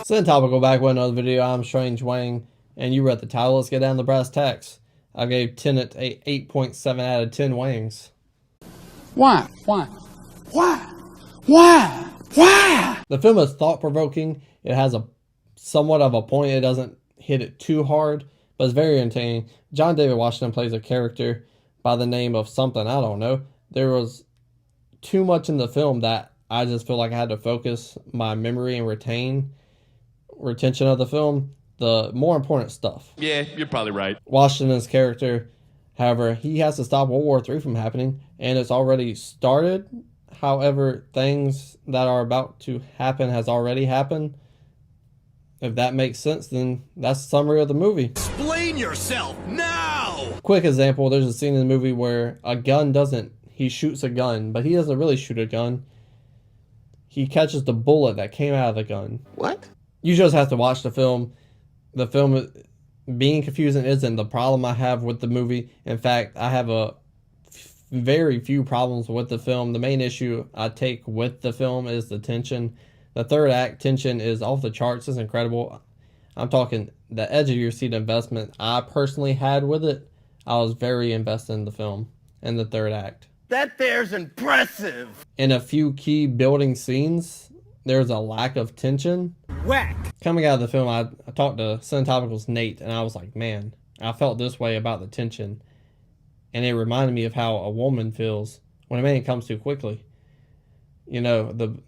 Send topical back with another video. I'm Strange Wang, and you read the title. Let's get down to brass tacks. I gave Tenet a 8.7 out of 10 wangs. Why? The film is thought-provoking. It has a somewhat of a point. It doesn't hit it too hard, but it's very entertaining. John David Washington plays a character by the name of something, I don't know. There was too much in the film that I just feel like I had to focus my memory and retention of the film, the more important stuff. Yeah, you're probably right. Washington's character, however, he has to stop World War III from happening, and it's already started. However, things that are about to happen has already happened. If that makes sense, then that's the summary of the movie. Explain yourself now! Quick example, there's a scene in the movie where he shoots a gun, but he doesn't really shoot a gun. He catches the bullet that came out of the gun. What? You just have to watch the film. The film being confusing isn't the problem I have with the movie. In fact, I have very few problems with the film. The main issue I take with the film is the tension. The third act tension is off the charts. It's incredible. I'm talking the edge of your seat investment I personally had with it. I was very invested in the film and the third act. That there's impressive. In a few key building scenes, there's a lack of tension. Whack. Coming out of the film, I talked to Topical's Nate, and I was like, man, I felt this way about the tension. And it reminded me of how a woman feels when a man comes too quickly. You know, the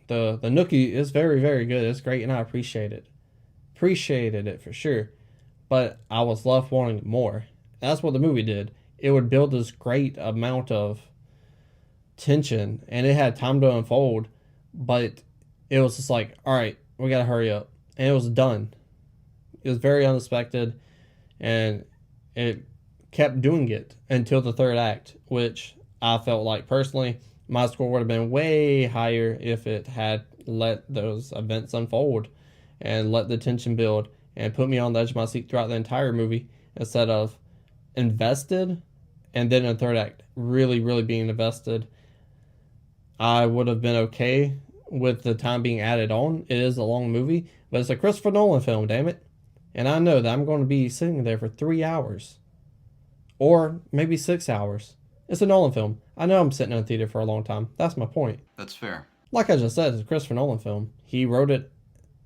nookie is very, very good. It's great, and I appreciate it. Appreciated it for sure. But I was left wanting more. That's what the movie did. It would build this great amount of tension, and it had time to unfold, but it was just like, all right, we gotta hurry up. And it was done. It was very unexpected, and it kept doing it until the third act, which I felt like personally my score would have been way higher if it had let those events unfold and let the tension build and put me on the edge of my seat throughout the entire movie instead of invested and then in the third act really, really being invested. I would have been okay with the time being added on. It is a long movie, but it's a Christopher Nolan film, damn it. And I know that I'm going to be sitting there for 3 hours. Or maybe 6 hours. It's a Nolan film. I know I'm sitting in a theater for a long time. That's my point. That's fair. Like I just said, it's a Christopher Nolan film. He wrote it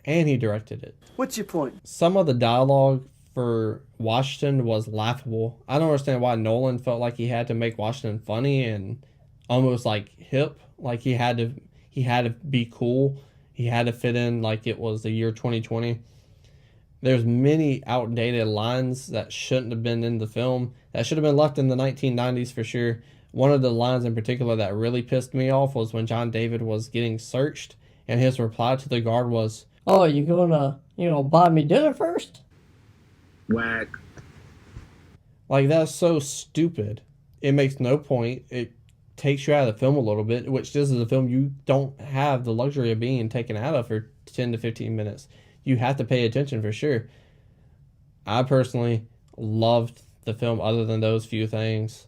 and he directed it. What's your point? Some of the dialogue for Washington was laughable. I don't understand why Nolan felt like he had to make Washington funny and almost like hip. Like he had to be cool. He had to fit in like it was the year 2020. There's many outdated lines that shouldn't have been in the film. That should have been left in the 1990s for sure. One of the lines in particular that really pissed me off was when John David was getting searched and his reply to the guard was, "Oh, you gonna buy me dinner first?" Whack. Like, that's so stupid. It makes no point. It takes you out of the film a little bit, which this is a film you don't have the luxury of being taken out of for 10 to 15 minutes. You have to pay attention for sure. I personally loved the film other than those few things.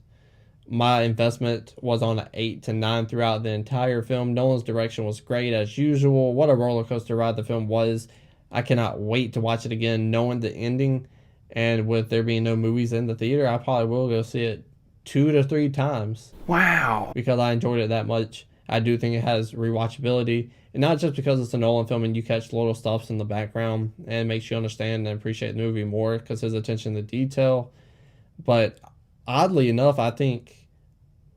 My investment was on an 8 to 9 throughout the entire film. Nolan's direction was great as usual. What a roller coaster ride the film was. I cannot wait to watch it again knowing the ending. And with there being no movies in the theater, I probably will go see it 2 to 3 times. Wow. Because I enjoyed it that much. I do think it has rewatchability. And not just because it's a Nolan film and you catch little stuffs in the background and makes you understand and appreciate the movie more because his attention to detail. But oddly enough, I think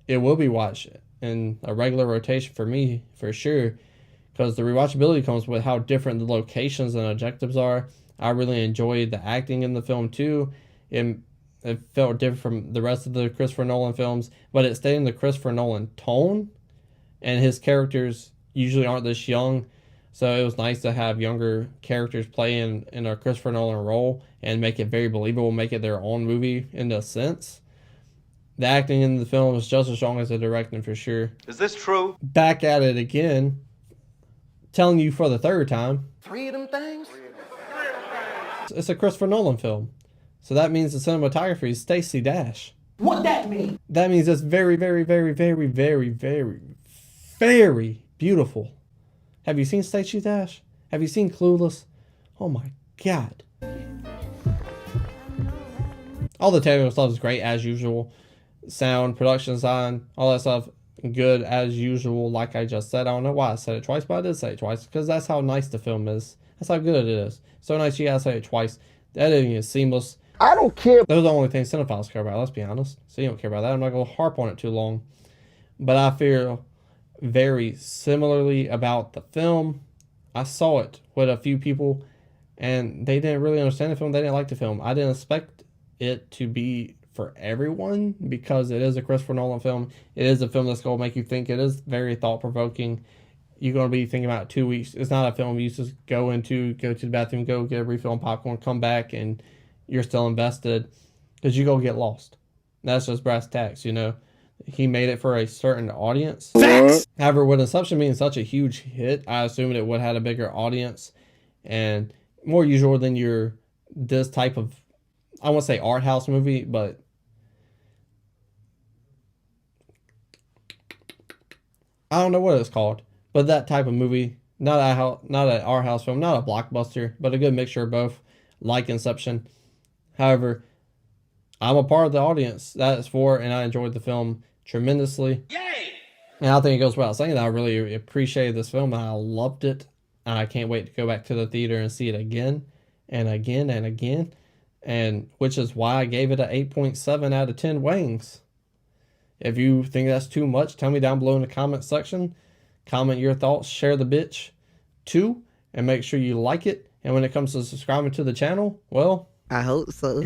it will be watched in a regular rotation for me, for sure. Because the rewatchability comes with how different the locations and objectives are. I really enjoyed the acting in the film too. It felt different from the rest of the Christopher Nolan films, but it stayed in the Christopher Nolan tone. And his characters usually aren't this young, so it was nice to have younger characters play in a Christopher Nolan role and make it very believable, make it their own movie in a sense. The acting in the film was just as strong as the directing for sure. Is this true? Back at it again, telling you for the third time. 3 of them things? It's a Christopher Nolan film, so that means the cinematography is Stacey Dash. What that mean? That means it's very, very, very, very, very, very, very beautiful. Have you seen Stacey Dash? Have you seen Clueless? Oh my god. All the technical stuff is great as usual. Sound, production design, all that stuff good as usual. Like I just said, I don't know why I said it twice, but I did say it twice because that's how nice the film is. That's how good it is. So nice you gotta say it twice. The editing is seamless. I don't care. Those are the only things cinephiles care about, let's be honest. So you don't care about that. I'm not going to harp on it too long. But I feel very similarly about the film. I saw it with a few people, and they didn't really understand the film. They didn't like the film. I didn't expect it to be for everyone because it is a Christopher Nolan film. It is a film that's going to make you think. It is very thought-provoking. You're going to be thinking about it 2 weeks. It's not a film you just go to the bathroom, go get a refill and popcorn, come back, and you're still invested because you go get lost. That's just brass tacks, you know. He made it for a certain audience. Facts! However, with Inception being such a huge hit, I assumed it would have had a bigger audience and more usual than your this type of, I won't say art house movie, but I don't know what it's called. But that type of movie, not an art house film, not a blockbuster, but a good mixture of both, like Inception. However, I'm a part of the audience that is for, and I enjoyed the film tremendously. Yay! And I think it goes without saying that I really appreciated this film, and I loved it. And I can't wait to go back to the theater and see it again, and again, and again. And which is why I gave it an 8.7 out of 10 wings. If you think that's too much, tell me down below in the comment section. Comment your thoughts, share the bitch too, and make sure you like it. And when it comes to subscribing to the channel, well, I hope so.